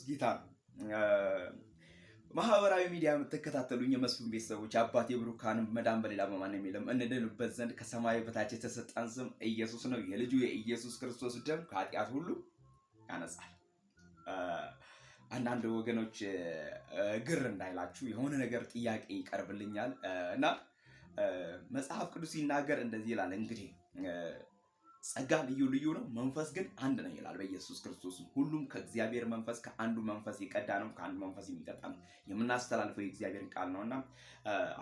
ጌታ ነው። ማህበራዊ ሚዲያ የምትከታተሉኝ የመስፍን ቤተሰቦች አባቴ ብሩካን መዳን በሌላ በማንም የለም እንድንበት ዘንድ ከሰማይ በታች የተሰጠን ስም ኢየሱስ ነው። የልጁ የኢየሱስ ክርስቶስ ደም ከኃጢአት ሁሉ ያነጻል። አንዳንድ ወገኖች ግር እንዳይላችሁ የሆነ ነገር ጥያቄ ይቀርብልኛል እና መጽሐፍ ቅዱስ ሲናገር እንደዚህ ይላል። እንግዲህ ጸጋ ልዩ ልዩ ነው፣ መንፈስ ግን አንድ ነው ይላል በኢየሱስ ክርስቶስ። ሁሉም ከእግዚአብሔር መንፈስ ከአንዱ መንፈስ የቀዳ ነው፣ ከአንዱ መንፈስ የሚጠጣ ነው። የምናስተላልፈው የእግዚአብሔርን ቃል ነውና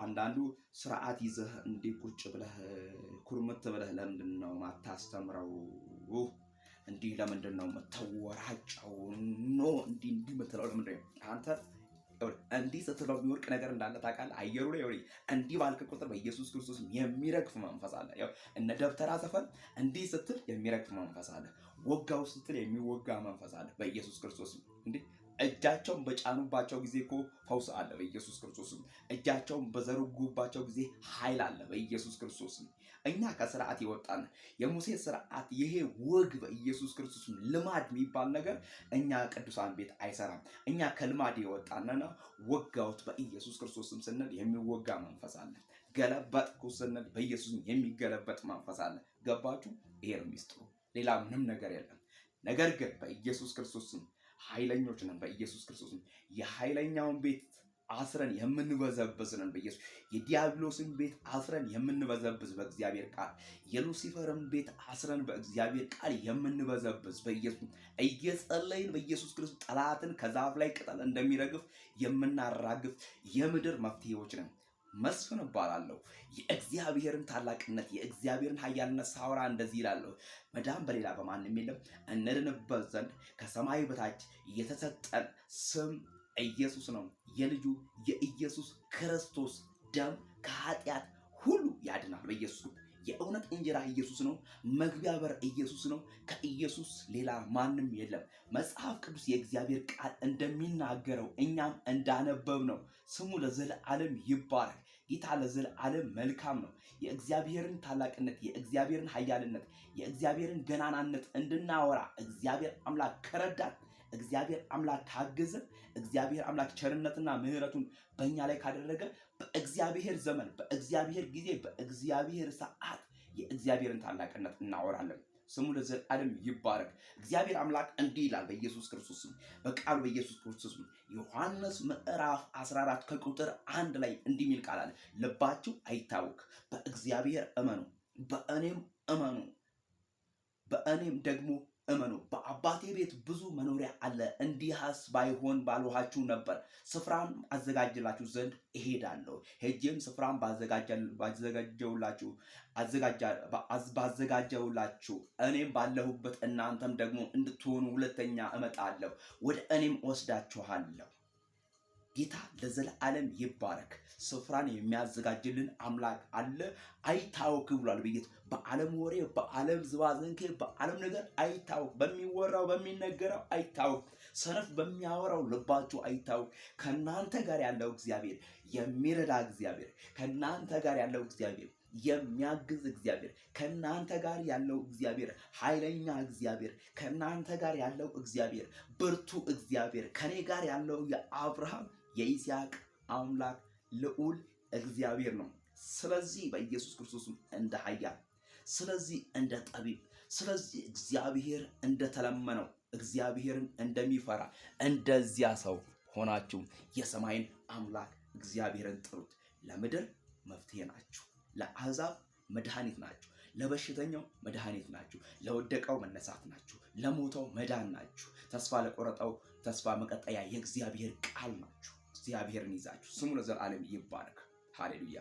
አንዳንዱ ስርዓት ይዘህ እንዲህ ቁጭ ብለህ ኩርምት ብለህ ለምንድን ነው ማታስተምረው? እንዲህ ለምንድን ነው የምትወራጨው? እንዲህ የምትለው ለምንድን ነው? አንተ እንዲህ ስትለው የሚወርቅ ነገር እንዳለ ታውቃለህ። አየሩ ላይ እንዲህ ባልክ ቁጥር በኢየሱስ ክርስቶስ የሚረግፍ መንፈስ አለ። ያው እነ ደብተራ ዘፈን እንዲህ ስትል የሚረግፍ መንፈስ አለ። ወጋው ስትል የሚወጋ መንፈስ አለ በኢየሱስ ክርስቶስ። እንዴ እጃቸውን በጫኑባቸው ጊዜ እኮ ፈውስ አለ በኢየሱስ ክርስቶስ። እጃቸውን በዘረጉባቸው ጊዜ ኃይል አለ በኢየሱስ ክርስቶስ። እኛ ከስርዓት የወጣን የሙሴ ስርዓት ይሄ ወግ በኢየሱስ ክርስቶስ ልማድ የሚባል ነገር እኛ ቅዱሳን ቤት አይሰራም። እኛ ከልማድ የወጣንና ወጋውት በኢየሱስ ክርስቶስም ስንል የሚወጋ መንፈስ አለ። ገለበጥኩ ስንል በኢየሱስ የሚገለበጥ መንፈስ አለ። ገባችሁ? ይሄ ነው ሚስጥሩ፣ ሌላ ምንም ነገር የለም። ነገር ግን በኢየሱስ ክርስቶስም ኃይለኞች ነን። በኢየሱስ ክርስቶስም የኃይለኛውን ቤት አስረን የምንበዘብዝ ነን። በኢየሱስ የዲያብሎስን ቤት አስረን የምንበዘብዝ በእግዚአብሔር ቃል፣ የሉሲፈርን ቤት አስረን በእግዚአብሔር ቃል የምንበዘብዝ በኢየሱስ እየጸለይን በኢየሱስ ክርስቶስ ጠላትን ከዛፍ ላይ ቅጠል እንደሚረግፍ የምናራግፍ የምድር መፍትሄዎች ነን። መስፍን እባላለሁ። የእግዚአብሔርን ታላቅነት የእግዚአብሔርን ኃያልነት ሳወራ እንደዚህ ይላለሁ። መዳን በሌላ በማንም የለም እንድንበት ዘንድ ከሰማይ በታች የተሰጠን ስም ኢየሱስ ነው። የልጁ የኢየሱስ ክርስቶስ ደም ከኃጢአት ሁሉ ያድናል። በኢየሱስ የእውነት እንጀራ ኢየሱስ ነው። መግቢያ በር ኢየሱስ ነው። ከኢየሱስ ሌላ ማንም የለም። መጽሐፍ ቅዱስ የእግዚአብሔር ቃል እንደሚናገረው እኛም እንዳነበብ ነው። ስሙ ለዘለዓለም ይባረክ። ጌታ ለዘለዓለም መልካም ነው። የእግዚአብሔርን ታላቅነት የእግዚአብሔርን ኃያልነት የእግዚአብሔርን ገናናነት እንድናወራ እግዚአብሔር አምላክ ከረዳን፣ እግዚአብሔር አምላክ ካገዘ፣ እግዚአብሔር አምላክ ቸርነትና ምሕረቱን በእኛ ላይ ካደረገ በእግዚአብሔር ዘመን በእግዚአብሔር ጊዜ በእግዚአብሔር ሰዓት የእግዚአብሔርን ታላቅነት እናወራለን። ስሙ ለዘላለም ይባረክ። እግዚአብሔር አምላክ እንዲህ ይላል በኢየሱስ ክርስቶስ በቃሉ በኢየሱስ ክርስቶስ ዮሐንስ ምዕራፍ 14 ከቁጥር 1 ላይ እንዲህ የሚል ቃል አለ። ልባችሁ አይታወክ፣ በእግዚአብሔር እመኑ፣ በእኔም እመኑ፣ በእኔም ደግሞ እመኑ። በአባቴ ቤት ብዙ መኖሪያ አለ። እንዲህስ ባይሆን ባልኋችሁ ነበር። ስፍራን አዘጋጅላችሁ ዘንድ እሄዳለሁ። ሄጄም ስፍራን ባዘጋጀውላችሁ እኔም ባለሁበት እናንተም ደግሞ እንድትሆኑ ሁለተኛ እመጣለሁ፣ ወደ እኔም ወስዳችኋለሁ። ጌታ ለዘላለም ይባረክ። ስፍራን የሚያዘጋጅልን አምላክ አለ። አይታወክ ብሏል ብዬት በዓለም ወሬ በዓለም ዝባዝንኬ በዓለም ነገር አይታወክ። በሚወራው በሚነገረው አይታወክ። ሰነፍ በሚያወራው ልባችሁ አይታወክ። ከናንተ ጋር ያለው እግዚአብሔር የሚረዳ እግዚአብሔር፣ ከናንተ ጋር ያለው እግዚአብሔር የሚያግዝ እግዚአብሔር፣ ከናንተ ጋር ያለው እግዚአብሔር ኃይለኛ እግዚአብሔር፣ ከናንተ ጋር ያለው እግዚአብሔር ብርቱ እግዚአብሔር፣ ከኔ ጋር ያለው የአብርሃም የይስሐቅ አምላክ ልዑል እግዚአብሔር ነው። ስለዚህ በኢየሱስ ክርስቶስ እንደ ኃያል፣ ስለዚህ እንደ ጠቢብ፣ ስለዚህ እግዚአብሔር እንደተለመነው እግዚአብሔርን እንደሚፈራ እንደዚያ ሰው ሆናችሁ የሰማይን አምላክ እግዚአብሔርን ጥሩት። ለምድር መፍትሄ ናችሁ፣ ለአሕዛብ መድኃኒት ናችሁ፣ ለበሽተኛው መድኃኒት ናችሁ፣ ለወደቀው መነሳት ናችሁ፣ ለሞተው መዳን ናችሁ፣ ተስፋ ለቆረጠው ተስፋ መቀጠያ የእግዚአብሔር ቃል ናችሁ። እግዚአብሔርን ይዛችሁ ስሙ ለዘላለም ይባረክ። ሃሌሉያ።